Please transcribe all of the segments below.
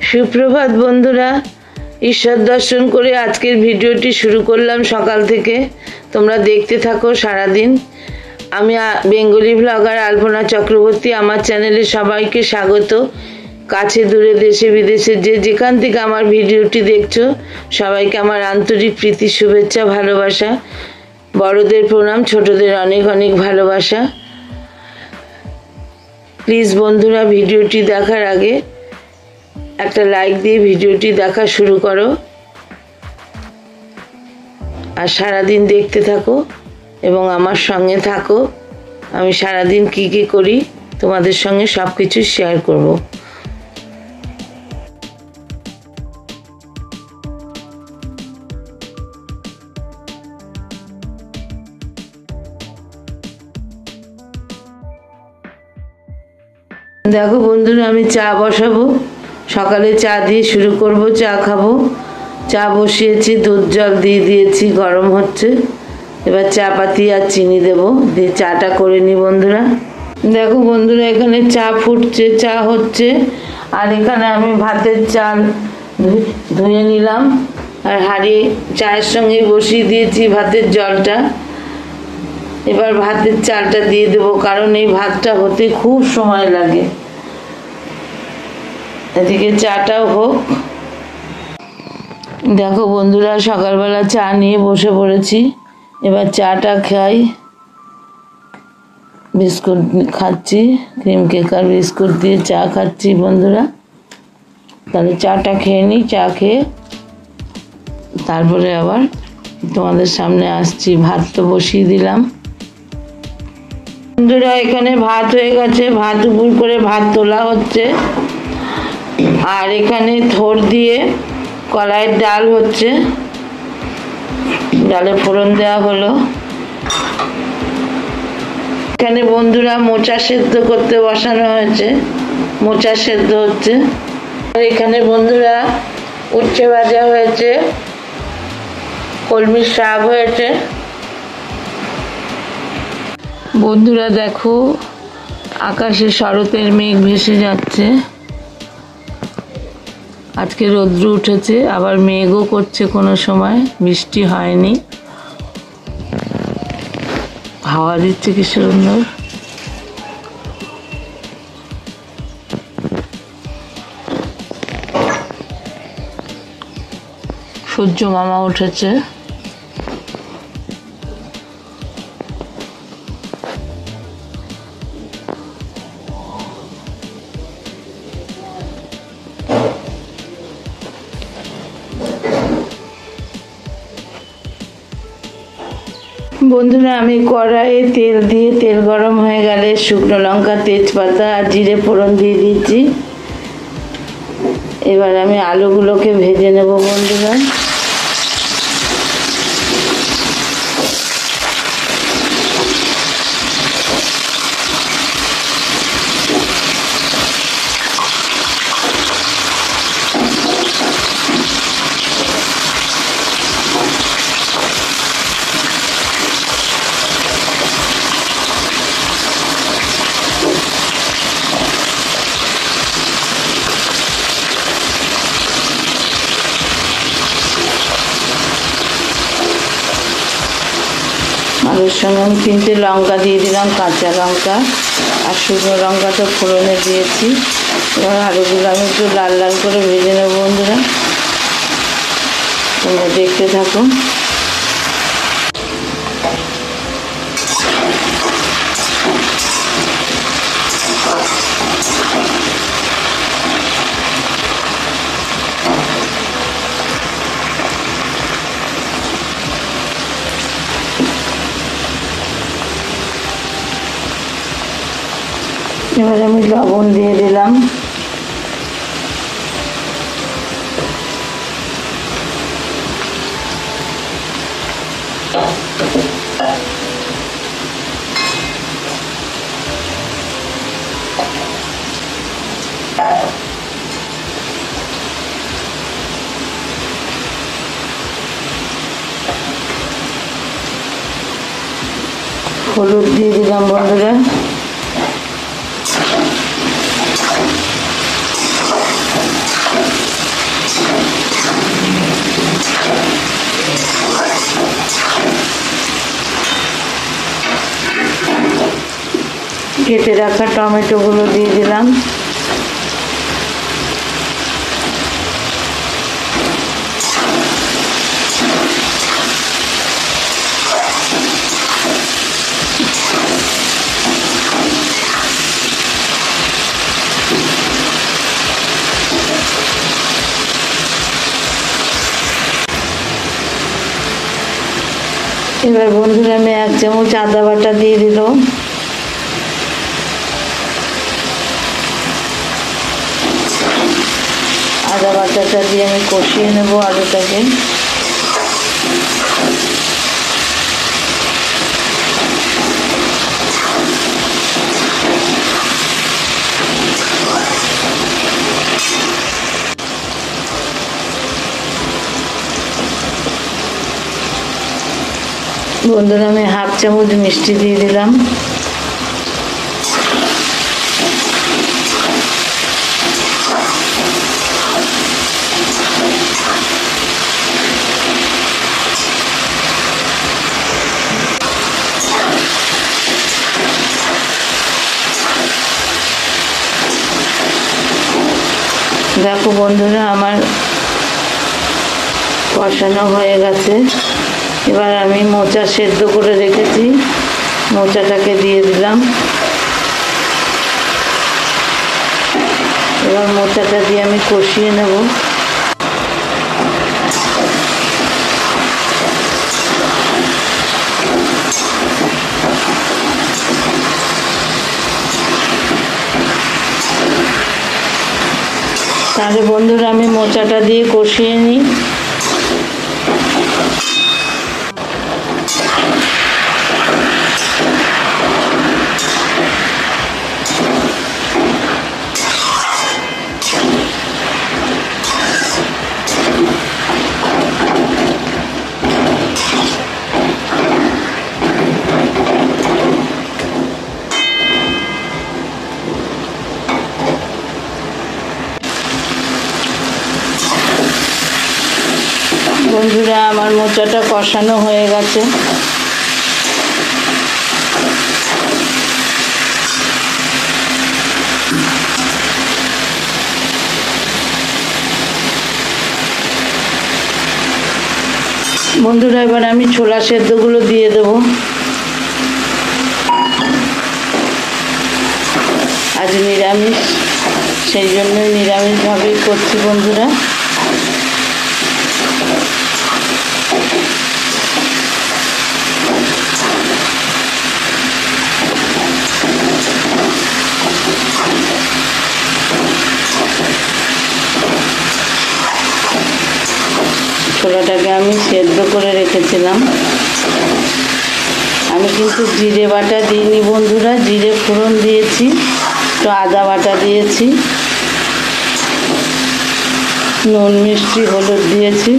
সুপ্রভাত বন্ধুরা, ঈশ্বর দর্শন করে আজকের ভিডিওটি শুরু করলাম সকাল থেকে। তোমরা দেখতে থাকো সারাদিন। আমি বেঙ্গলি ব্লগার আলপনা চক্রবর্তী। আমার চ্যানেলে সবাইকে স্বাগত। কাছে দূরে দেশে বিদেশে যে যেখান থেকে আমার ভিডিওটি দেখছো সবাইকে আমার আন্তরিক প্রীতি, শুভেচ্ছা, ভালোবাসা। বড়দের প্রণাম, ছোটদের অনেক অনেক ভালোবাসা। প্লিজ বন্ধুরা, ভিডিওটি দেখার আগে একটা লাইক দিয়ে ভিডিওটি দেখা শুরু করো আর সারাদিন দেখতে থাকো এবং আমার সঙ্গে থাকো। আমি সারাদিন কি কি করি তোমাদের সঙ্গে সব কিছু শেয়ার করব। দেখো বন্ধুরা, আমি চা বসাবো। সকালে চা দিয়ে শুরু করব, চা খাবো। চা বসিয়েছি, দুধ জল দিয়ে দিয়েছি, গরম হচ্ছে। এবার চা পাতি আর চিনি দেবো, দিয়ে চাটা করে নি বন্ধুরা। দেখো বন্ধুরা, এখানে চা ফুটছে, চা হচ্ছে। আর এখানে আমি ভাতের চাল ধুয়ে নিলাম আর হাঁড়ি চায়ের সঙ্গে বসিয়ে দিয়েছি ভাতের জলটা। এবার ভাতের চালটা দিয়ে দেবো, কারণ এই ভাতটা হতে খুব সময় লাগে। এদিকে চাটাও হোক। দেখো বন্ধুরা, সকালবেলা চা নিয়ে বসে পড়েছি। এবার চাটা খাই। বিস্কুট খাচ্ছি, ক্রিম কেক আর বিস্কুট দিয়ে চা খাচ্ছি বন্ধুরা। তাহলে চাটা খেয়ে নিই। চা খেয়ে তারপরে আবার তোমাদের সামনে আসছি। ভাত তো বসিয়ে দিলাম বন্ধুরা। এখানে ভাত হয়ে গেছে, ভাত উপর করে ভাত তোলা হচ্ছে। আর এখানে থোড় দিয়ে কলাইয়ের ডাল হচ্ছে, ডালে ফোড়ন দেওয়া হলো। এখানে বন্ধুরা মোচা সেদ্ধ করতে বসানো হয়েছে, মোচা সেদ্ধ হচ্ছে। আর এখানে বন্ধুরা উচ্ছে ভাজা হয়েছে, কলমির শাক হয়েছে। বন্ধুরা দেখো, আকাশে শরতের মেঘ ভেসে যাচ্ছে। আজকে রৌদ্র উঠেছে, আবার মেঘও করছে, কোনো সময় বৃষ্টি হয়নি। হাওয়া দিচ্ছে কি সুন্দর। সূর্য মামা উঠেছে। বন্ধুরা, আমি কড়াইয়ে তেল দিয়ে, তেল গরম হয়ে গেলে শুকনো লঙ্কা, তেজপাতা আর জিরে ফোড়ন দিয়ে দিচ্ছি। এবার আমি আলুগুলোকে ভেজে নেব বন্ধুরা। আলুর সঙ্গে আমি 3টে লঙ্কা দিয়ে দিলাম, কাঁচা লঙ্কা। আর শুকনো লঙ্কা তো ফোড়নে দিয়েছি। এবার আলুগুলো আমি একটু লাল লাল করে ভেজে নেব বন্ধুরা। তোমরা দেখতে থাকো। এবার আমি লবণ দিয়ে দিলাম। হলুদ দিয়ে দিলাম বন্ধুরা। কেটে রাখা টমেটোগুলো দিয়ে দিলাম। এবার বন্ধুরা আমি 1 চামচ আদা বাটা দিয়ে দিলাম। আদা বাটাটা দিয়ে আমি কষিয়ে নেব আলুটাকে। বন্ধুরা আমি 1/2 চামচ মিষ্টি দিয়ে দিলাম। দেখো বন্ধুরা আমার কষানো হয়ে গেছে। এবার আমি মোচা সেদ্ধ করে রেখেছি, মোচাটাকে দিয়ে দিলাম। এবার মোচাটা দিয়ে আমি কষিয়ে নেব। তাহলে বন্ধুরা আমি মোচাটা দিয়ে কষিয়ে নিই। বন্ধুরা আমার মোচাটা কষানো হয়ে গেছে। বন্ধুরা এবার আমি ছোলা সেদ্ধগুলো দিয়ে দেব। আজ নিরামিষ, সেই জন্য নিরামিষভাবেই করছি বন্ধুরা। ছোলাটাকে আমি সেদ্ধ করে রেখেছিলাম। আমি কিন্তু জিরে বাটা দিইনি বন্ধুরা, জিরে ফোড়ন দিয়েছি, তো আদা বাটা দিয়েছি, নুন মিষ্টি হলুদ দিয়েছি।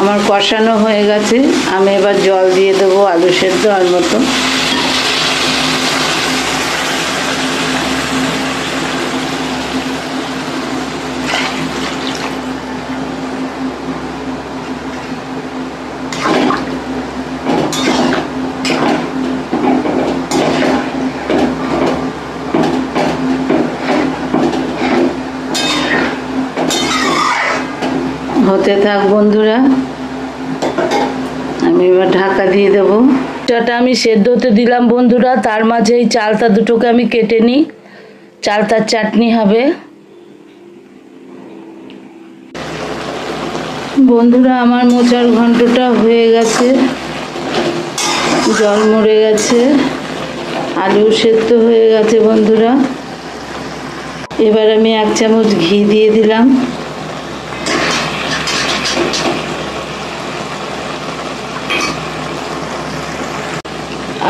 আমার কষানো হয়ে গেছে, আমি এবার জল দিয়ে দেবো আলু সেদ্ধ আর মতো। হতে থাক বন্ধুরা, আমি এবার ঢাকা দিয়ে দেবো। চালটা আমি সেদ্ধ হতে দিলাম বন্ধুরা, তার মাঝে এই চালতা দুটোকে আমি কেটে নিই, চালতার চাটনি হবে। বন্ধুরা আমার মোচার ঘন্টটা হয়ে গেছে, জল মরে গেছে, আলু সেদ্ধ হয়ে গেছে বন্ধুরা। এবার আমি 1 চামচ ঘি দিয়ে দিলাম।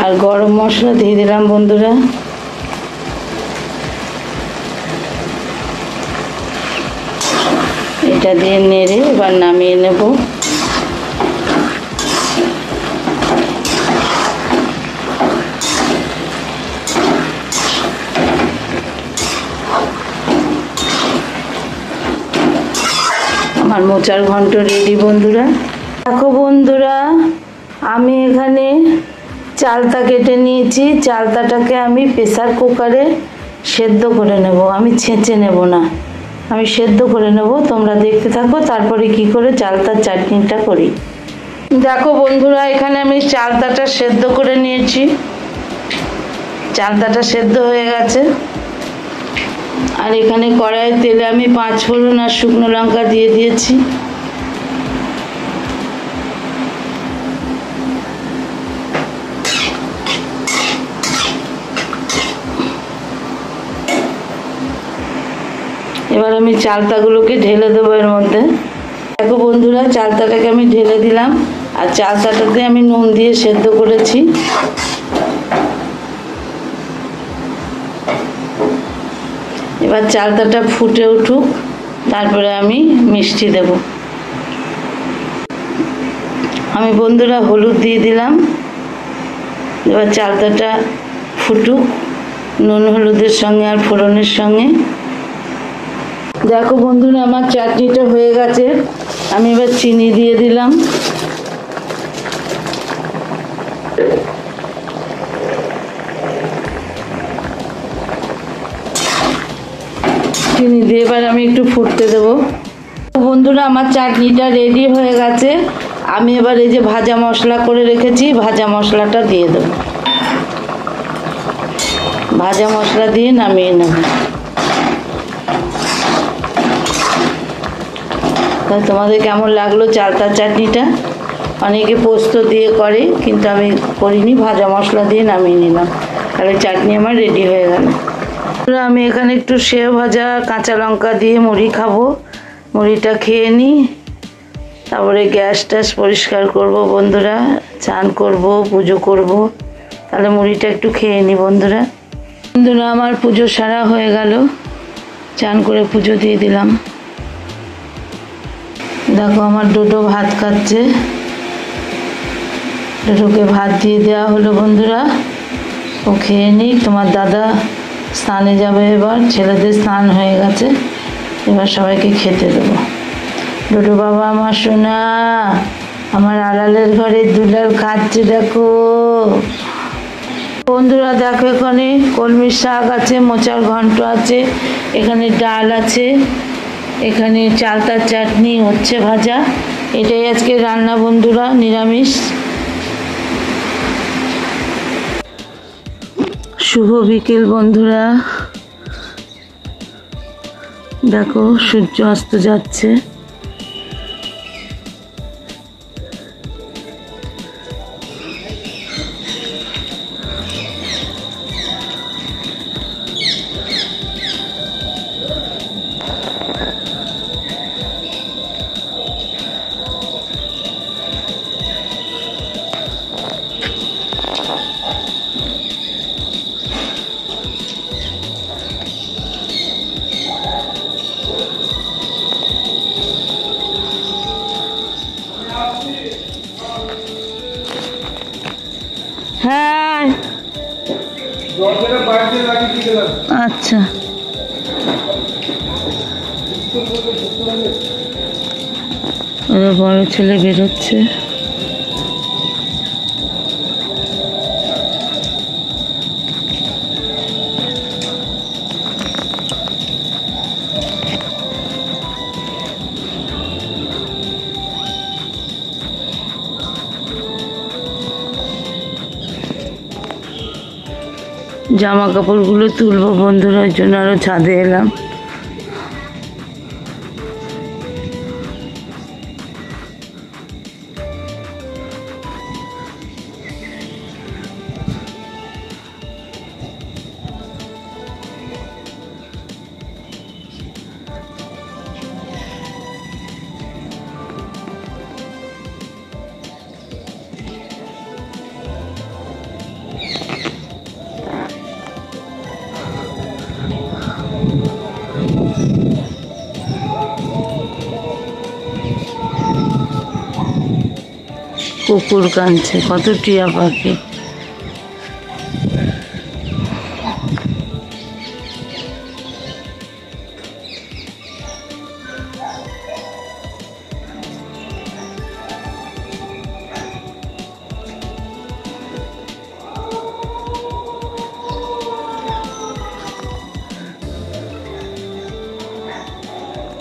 আর গরম মশলা দিয়ে দিলাম বন্ধুরা। এটা দিয়ে নেড়ে এবার নামিয়ে নেব। আমার মোচার ঘন্ট রেডি বন্ধুরা। দেখো বন্ধুরা, আমি এখানে চালতা কেটে নিয়েছি। চালতাটাকে আমি প্রেসার কুকারে সেদ্ধ করে নেব, আমি ছেঁচে নেব না, আমি সেদ্ধ করে নেব। তোমরা দেখতে থাকো তারপরে কি করে চালতার চাটনিটা করি। দেখো বন্ধুরা, এখানে আমি চালতাটা সেদ্ধ করে নিয়েছি। চালতাটা সেদ্ধ হয়ে গেছে। আর এখানে কড়াইয়ের তেলে আমি 5 ফোড়ন আর শুকনো লঙ্কা দিয়ে দিয়েছি। এবার আমি চালতাগুলোকে ঢেলে দেবো এর মধ্যে। দেখো বন্ধুরা, চালতাটাকে আমি ঢেলে দিলাম। আর চালতাটাতে আমি নুন দিয়ে সেদ্ধ করেছি। এবার চালতাটা ফুটে উঠুক, তারপরে আমি মিষ্টি দেব। আমি বন্ধুরা হলুদ দিয়ে দিলাম। এবার চালতাটা ফুটুক নুন হলুদের সঙ্গে আর ফোড়নের সঙ্গে। দেখো বন্ধুরা, আমার চাটনিটা হয়ে গেছে। আমি এবার চিনি দিয়ে দিলাম। চিনি দিয়ে এবার আমি একটু ফুটতে দেবো। বন্ধুরা, আমার চাটনিটা রেডি হয়ে গেছে। আমি এবার এই যে ভাজা মশলা করে রেখেছি, ভাজা মশলাটা দিয়ে দেবো। ভাজা মশলা দিয়ে নামিয়ে নেব। তা তোমাদের কেমন লাগলো চালতার চাটনিটা? অনেকে পোস্ত দিয়ে করে, কিন্তু আমি করিনি, ভাজা মশলা দিয়ে নামিয়ে নিলাম। তাহলে চাটনি আমার রেডি হয়ে গেল। আমি এখানে একটু সেও ভাজা কাঁচা লঙ্কা দিয়ে মুড়ি খাবো। মুড়িটা খেয়ে নিই, তারপরে গ্যাস ট্যাস পরিষ্কার করব বন্ধুরা, চান করব, পুজো করব। তাহলে মুড়িটা একটু খেয়ে নিই বন্ধুরা। বন্ধুরা, আমার পুজো সারা হয়ে গেল। চান করে পুজো দিয়ে দিলাম। দেখো আমার ডোডো ভাত খাচ্ছে। ডোডোকে ভাত দিয়ে দেওয়া হলো বন্ধুরা, ও খেয়ে নিই। তোমার দাদা স্নানে যাবে, এবার ছেলেদের স্নান হয়ে গেছে, এবার সবাইকে খেতে দেবো। ডোডো বাবা আমার সোনা, আমার আড়ালের ঘরের দুলাল খাচ্ছে। দেখো বন্ধুরা, দেখো এখানে কলমির শাক আছে, মোচার ঘন্ট আছে, এখানে ডাল আছে, এখানে চালতার চাটনি, হচ্ছে ভাজা। এটাই আজকে রান্না বন্ধুরা, নিরামিষ। শুভ বিকেল বন্ধুরা। দেখো সূর্য অস্ত যাচ্ছে। হ্যাঁ আচ্ছা, বড় ছেলে বেরোচ্ছে। জামা কাপড়গুলো তুলবো বন্ধুরা, ওই জন্য আরো ছাদে এলাম। কুকুর কাঁদছে, কত টিয়া পাখি।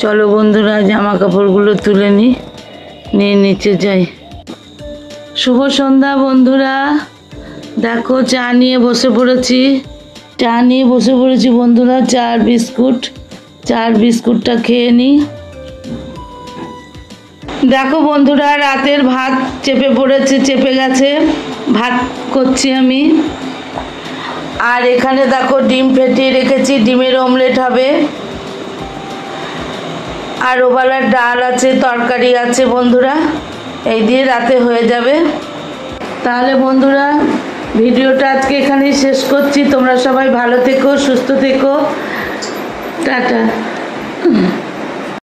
চলো বন্ধুরা, জামা কাপড়গুলো তুলে নিয়ে নিচে যাই। শুভ সন্ধ্যা বন্ধুরা, দেখো চা নিয়ে বসে পড়েছি বন্ধুরা। চার বিস্কুটটা খেয়ে নিই। দেখো বন্ধুরা, রাতের ভাত চেপে গেছে, ভাত করছি আমি। আর এখানে দেখো ডিম ফেটিয়ে রেখেছি, ডিমের অমলেট হবে। আর ওবেলার ডাল আছে, তরকারি আছে বন্ধুরা, এই দিয়ে রাতে হয়ে যাবে। তাহলে বন্ধুরা, ভিডিওটা আজকে এখানেই শেষ করছি। তোমরা সবাই ভালো থেকো, সুস্থ থেকো, টাটা।